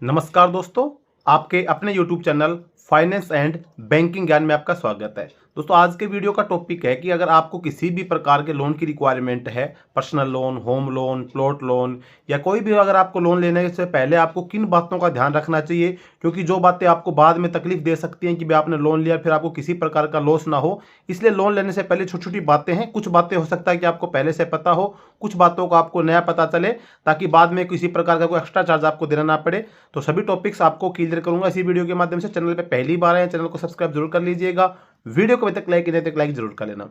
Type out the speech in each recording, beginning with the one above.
नमस्कार दोस्तों, आपके अपने YouTube channel finance and banking ज्ञान में आपका स्वागत है। दोस्तों, आज के वीडियो का टॉपिक है कि अगर आपको किसी भी प्रकार के लोन की रिक्वायरमेंट है, personal loan, home loan, plot loan या कोई भी अगर आपको लोन लेने से पहले आपको किन बातों का ध्यान रखना चाहिए, क्योंकि जो बातें आपको बाद में तकलीफ दे सकती हैं कि भाई आपने लोन लिया फिर आपको किसी प्रकार का लॉस ना हो। इसलिए लोन लेने से पहले छोटी-छोटी बातें हैं, कुछ बातें हो सकता है कि आपको पहले से पता हो, कुछ बातों का आपको नया पता चले ताकि बाद में किसी प्रकार का कोई एक्स्ट्रा चार्ज आपको देना ना पड़े। तो सभी टॉपिक्स आपको क्लियर करूंगा इसी वीडियो के माध्यम से। चैनल पे पहली बार आए, चैनल को सब्सक्राइब जरूर कर लीजिएगा। वीडियो को अभी तक लाइक नहीं तक लाइक जरूर कर लेना।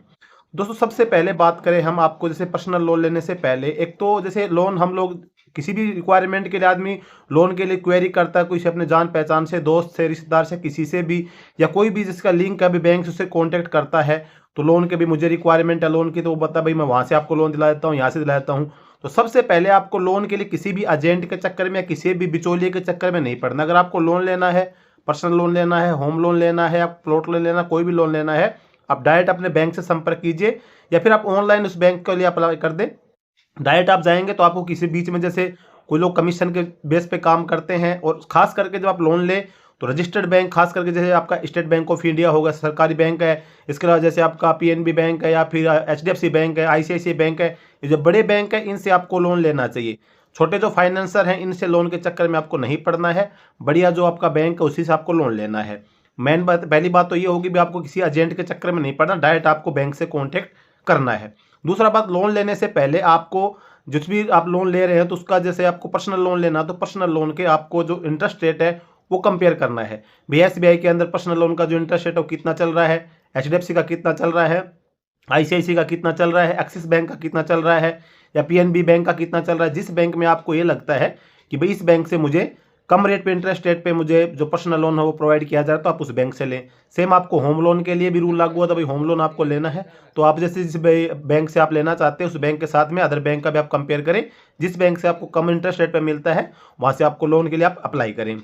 दोस्तों, सबसे पहले बात करें हम आपको जैसे पर्सनल लोन लेने से पहले, एक तो जैसे लोन हम लोग किसी भी रिक्वायरमेंट के लिए आदमी लोन के लिए क्वेरी करता है, कोई से अपने जान पहचान से, दोस्त से, रिश्तेदार से, किसी से भी या कोई भी जिसका लिंक है अभी बैंक से उससे कॉन्टेक्ट करता है। तो लोन के भी मुझे रिक्वायरमेंट है लोन की, तो वो बता भाई मैं वहां से आपको लोन दिला देता हूँ, यहाँ से दिला देता हूँ। तो सबसे पहले आपको लोन के लिए किसी भी एजेंट के चक्कर में या किसी भी बिचौलिए के चक्कर में नहीं पड़ना। अगर आपको लोन लेना है, पर्सनल लोन लेना है, होम लोन लेना है, आप प्लॉट लोन लेना, कोई भी लोन लेना है, आप डायरेक्ट अपने बैंक से संपर्क कीजिए या फिर आप ऑनलाइन उस बैंक के लिए अप्लाई कर दें। डायरेक्ट आप जाएंगे तो आपको किसी बीच में जैसे कोई लोग कमीशन के बेस पे काम करते हैं, और खास करके जब आप लोन ले तो रजिस्टर्ड बैंक, खास करके जैसे आपका स्टेट बैंक ऑफ इंडिया होगा, सरकारी बैंक है। इसके अलावा जैसे आपका पीएनबी बैंक है या फिर एचडीएफसी बैंक है, आईसीआईसीआई बैंक है, ये जो बड़े बैंक है इनसे आपको लोन लेना चाहिए। छोटे जो फाइनेंसर हैं इनसे लोन के चक्कर में आपको नहीं पड़ना है। बढ़िया जो आपका बैंक है उसी से आपको लोन लेना है। मेन बात, पहली बात तो ये होगी भी आपको किसी एजेंट के चक्कर में नहीं पड़ना, डायरेक्ट आपको बैंक से कॉन्टेक्ट करना है। दूसरा बात, लोन लेने से पहले आपको जिस भी आप लोन ले रहे हैं तो उसका, जैसे आपको पर्सनल लोन लेना तो पर्सनल लोन के आपको जो इंटरेस्ट रेट है वो कंपेयर करना है। एसबीआई के अंदर पर्सनल लोन का जो इंटरेस्ट रेट है वो कितना चल रहा है, एचडीएफसी का कितना चल रहा है, आईसीआईसी का कितना चल रहा है, एक्सिस बैंक का कितना चल रहा है या पीएनबी बैंक का कितना चल रहा है। जिस बैंक में आपको ये लगता है कि भाई इस बैंक से मुझे कम रेट पे, इंटरेस्ट रेट पे मुझे जो पर्सनल लोन है वो प्रोवाइड किया जा रहा है, तो आप उस बैंक से लें। सेम आपको होम लोन के लिए भी रूल लागू होता है। भाई होम लोन आपको लेना है तो आप जैसे जिस बैंक से आप लेना चाहते हैं उस बैंक के साथ में अदर बैंक का भी आप कंपेयर करें। जिस बैंक से आपको कम इंटरेस्ट रेट पे मिलता है वहां से आपको लोन के लिए आप अप्लाई करें।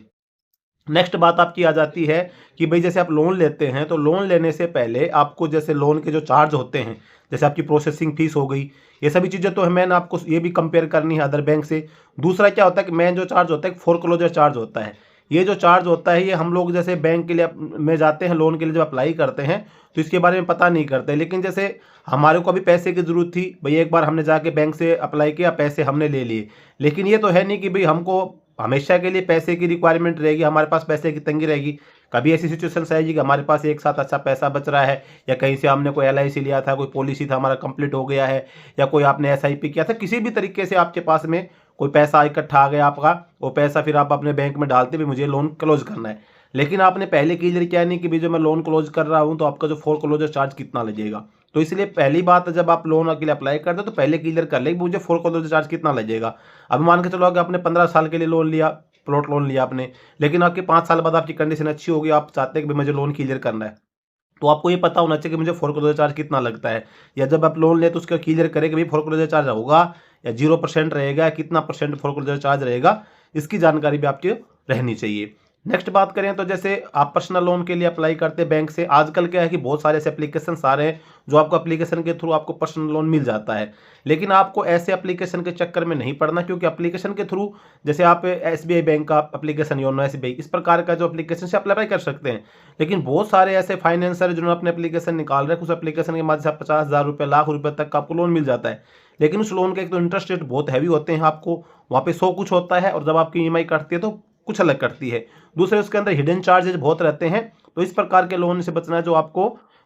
नेक्स्ट बात आपकी आ जाती है कि भाई जैसे आप लोन लेते हैं तो लोन लेने से पहले आपको जैसे लोन के जो चार्ज होते हैं, जैसे आपकी प्रोसेसिंग फीस हो गई, ये सभी चीज़ें तो मैंने आपको ये भी कंपेयर करनी है अदर बैंक से। दूसरा क्या होता है कि मेन जो चार्ज होता है फोरक्लोजर चार्ज होता है। ये जो चार्ज होता है ये हम लोग जैसे बैंक के लिए में जाते हैं, लोन के लिए जब अप्लाई करते हैं तो इसके बारे में पता नहीं करते। लेकिन जैसे हमारे को अभी पैसे की ज़रूरत थी, भाई एक बार हमने जाके बैंक से अप्लाई किया, पैसे हमने ले लिए, लेकिन ये तो है नहीं कि भाई हमको हमेशा के लिए पैसे की रिक्वायरमेंट रहेगी, हमारे पास पैसे की तंगी रहेगी। कभी ऐसी सिचुएशन आएगी कि हमारे पास एक साथ अच्छा पैसा बच रहा है, या कहीं से हमने कोई एलआईसी लिया था, कोई पॉलिसी था हमारा कंप्लीट हो गया है, या कोई आपने एसआईपी किया था, किसी भी तरीके से आपके पास में कोई पैसा इकट्ठा आ गया आपका, वो पैसा फिर आप अपने बैंक में डालते भी मुझे लोन क्लोज करना है। लेकिन आपने पहले क्लियर किया नहीं कि भाई जो मैं लोन क्लोज कर रहा हूँ तो आपका जो फोर क्लोजर चार्ज कितना लगेगा। तो इसलिए पहली बात, जब आप लोन के लिए अप्लाई करते हो तो पहले क्लियर कर ले कि मुझे फोर क्लोजर चार्ज कितना लगेगा। अब मान के चलो कि आपने 15 साल के लिए लोन लिया, प्लॉट लोन लिया आपने, लेकिन आपके 5 साल बाद आपकी कंडीशन अच्छी होगी, आप चाहते हैं कि मुझे लोन क्लियर करना है, तो आपको ये पता होना चाहिए कि मुझे फोरक्लोजर चार्ज कितना लगता है। या जब आप लोन ले तो उसका क्लियर करें कि भाई फोरक्लोजर चार्ज होगा या 0% रहेगा, कितना परसेंट फोरक्लोजर चार्ज रहेगा, इसकी जानकारी भी आपकी रहनी चाहिए। नेक्स्ट बात करें तो जैसे आप पर्सनल लोन के लिए अप्लाई करते हैं बैंक से, आजकल क्या है कि बहुत सारे ऐसे एप्लीकेशन आ रहे हैं जो आपको एप्लीकेशन के थ्रू आपको पर्सनल लोन मिल जाता है। लेकिन आपको ऐसे एप्लीकेशन के चक्कर में नहीं पड़ना, क्योंकि एप्लीकेशन के थ्रू जैसे आप एसबीआई बैंक का एप्लीकेशन, योनो एसबीआई, इस प्रकार का जो एप्लीकेशन से अप्लाई कर सकते हैं। लेकिन बहुत सारे ऐसे फाइनेंसर जिन्होंने अपने एप्लीकेशन निकाल रहे हैं, उस एप्लीकेशन के माध्यम से 50,000 रुपये, लाख रुपये तक का आपको लोन मिल जाता है। लेकिन उस लोन के एक तो इंटरेस्ट रेट बहुत हैवी होते हैं, आपको वहाँ पे 100 कुछ होता है, और जब आपकी ईएमआई कटती है तो कुछ अलग करती है। दूसरे उसके अंदर हिडन चार्जेज बहुत रहते हैं। तो इस प्रकार के लोन से बचना है,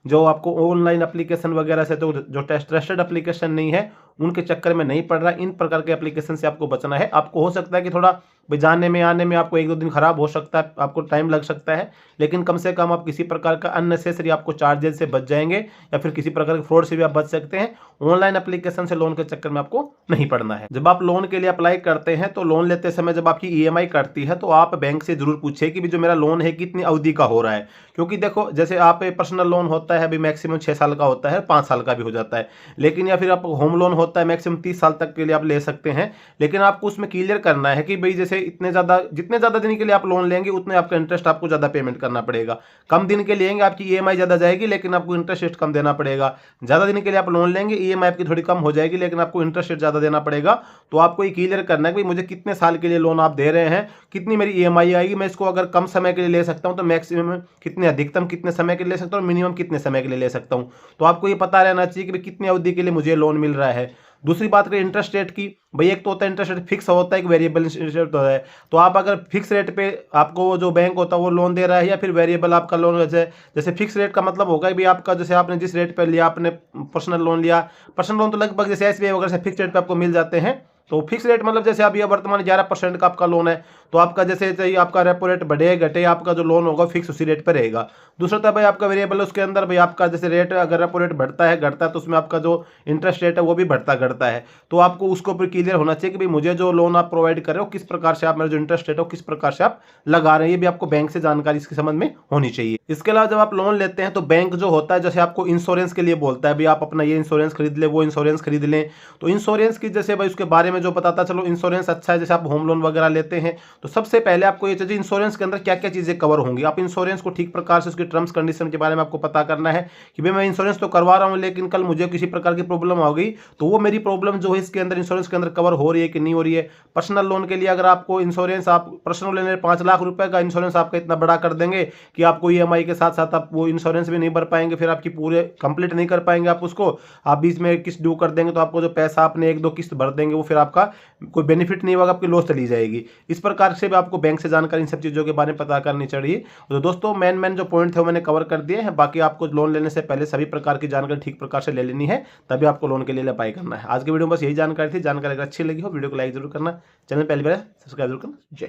जो आपको ऑनलाइन एप्लीकेशन वगैरह से, तो जो ट्रस्टेड एप्लीकेशन नहीं है उनके चक्कर में नहीं पड़ रहा, इन प्रकार के एप्लीकेशन से आपको बचना है। आपको हो सकता है कि थोड़ा जाने में आने में आपको 1-2 दिन खराब हो सकता है, आपको टाइम लग सकता है, लेकिन कम से कम आप किसी प्रकार का अननेसेसरी आपको चार्जेस से बच जाएंगे, या फिर किसी प्रकार के फ्रॉड से भी आप बच सकते हैं। ऑनलाइन एप्लीकेशन से लोन के चक्कर में आपको नहीं पड़ना है। जब आप लोन के लिए अप्लाई करते हैं तो लोन लेते समय जब आपकी ईएमआई कटती है तो आप बैंक से जरूर पूछिए कि जो मेरा लोन है कितनी अवधि का हो रहा है। क्योंकि देखो, जैसे आप पर्सनल लोन होता है अभी मैक्सिमम 6 साल का होता है, 5 साल का भी हो जाता है। लेकिन या फिर आप होम लोन होता है मैक्सिमम 30 साल तक के लिए आप ले सकते हैं। लेकिन आपको उसमें क्लियर करना है कि भाई जैसे जैसे इतने ज़्यादा जितने ज़्यादा दिन के लिए आप लोन लेंगे उतने आपका इंटरेस्ट आपको ज़्यादा पेमेंट करना पड़ेगा। कम दिन के लेंगे आपकी ईएमआई ज़्यादा जाएगी लेकिन आपको इंटरेस्ट रेट कम देना पड़ेगा। ज़्यादा दिन के लिए आप लोन लेंगे ईएमआई आपकी थोड़ी कम हो जाएगी लेकिन आपको इंटरेस्ट रेट ज़्यादा देना पड़ेगा। तो आपको ये क्लियर करना है कि मुझे कितने साल के लिए लोन आप दे रहे हैं, कितनी मेरी ईएमआई आएगी, मैं इसको अगर कम समय के लिए ले सकता हूँ तो मैक्सिमम कितने, अधिकतम कितने समय के लिए ले सकता हूँ, मिनिमम कितने समय के लिए ले सकता हूँ। तो आपको ये पता रहना चाहिए कि कितनी अवधि के लिए मुझे लोन मिल रहा है। दूसरी बात करें इंटरेस्ट रेट की, भाई एक तो होता है इंटरेस्ट रेट फिक्स होता है, एक वेरिएबल इंटरेस्ट रेट होता है। तो आप अगर फिक्स रेट पे आपको जो बैंक होता है वो लोन दे रहा है या फिर वेरिएबल आपका लोन, जैसे फिक्स रेट का मतलब होगा कि आपका जैसे आपने जिस रेट पे लिया, आपने पर्सनल लोन लिया, पर्सनल लोन तो लगभग जैसे एसबीआई वगैरह से फिक्स रेट पे आपको मिल जाते हैं। तो फिक्स रेट मतलब जैसे अभी वर्तमान 11% का आपका लोन है, तो आपका जैसे चाहिए आपका रेपो रेट बढ़े घटे, आपका जो लोन होगा फिक्स उसी रेट पर रहेगा। दूसरा था भाई आपका वेरिएबल, उसके अंदर भाई आपका जैसे रेट अगर रेपो रेट बढ़ता है घटता है तो उसमें आपका जो इंटरेस्ट रेट है वो भी बढ़ता घटता है। तो आपको उसको ऊपर क्लियर होना चाहिए कि भाई मुझे जो लोन आप प्रोवाइड कर रहे हो किस प्रकार से आप मेरा जो इंटरेस्ट रेट हो किस प्रकार से आप लगा रहे हैं, ये भी आपको बैंक से जानकारी इसकी समझ में होनी चाहिए। इसके अलावा जब आप लोन लेते हैं तो बैंक जो होता है जैसे आपको इंश्योरेंस के लिए बोलता है, भाई आप अपना ये इंश्योरेंस खरीद ले, वो इंश्योरेंस खरीद लें। तो इंश्योरेंस की जैसे भाई उसके बारे में जो बताता, चलो इंश्योरेंस अच्छा है, जैसे आप होम लोन वगैरह लेते हैं तो सबसे पहले आपको ये चाहिए इंश्योरेंस के अंदर क्या क्या चीजें कवर होंगी। आप इंश्योरेंस को ठीक प्रकार से उसके टर्म्स कंडीशन के बारे में आपको पता करना है कि भाई मैं इंश्योरेंस तो करवा रहा हूं लेकिन कल मुझे किसी प्रकार की प्रॉब्लम आ गई तो वो मेरी प्रॉब्लम जो है इसके अंदर इंश्योरेंस के अंदर कवर हो रही है कि नहीं हो रही है। पर्सनल लोन के लिए अगर आपको इंश्योरेंस, आप पर्सनल लेने 5 लाख रुपए का इंश्योरेंस आपका इतना बड़ा कर देंगे कि आपको ईएमआई के साथ साथ आप वो इंश्योरेंस भी नहीं भर पाएंगे, फिर आपकी पूरे कंप्लीट नहीं कर पाएंगे आप उसको, आप बीच में किस्त ड्यू कर देंगे तो आपको जो पैसा आपने 1-2 किस्त भर देंगे वो फिर आपका कोई बेनिफिट नहीं होगा, आपकी लॉस चली जाएगी। इस प्रकार से भी आपको बैंक से जानकारी इन सब चीज़ों के बारे में पता करनी चाहिए। तो दोस्तों मेन जो पॉइंट थे वो मैंने कवर कर दिए हैं। बाकी आपको लोन लेने से पहले सभी प्रकार की जानकारी ठीक प्रकार से ले लेनी है, तभी आपको लोन के लिए अप्लाई करना है। आज की वीडियो में बस यही जानकारी थी। जानकारी अगर अच्छी लगी हो वीडियो को लाइक जरूर करना, चैनल पहली बार सब्सक्राइब जरूर करना। जय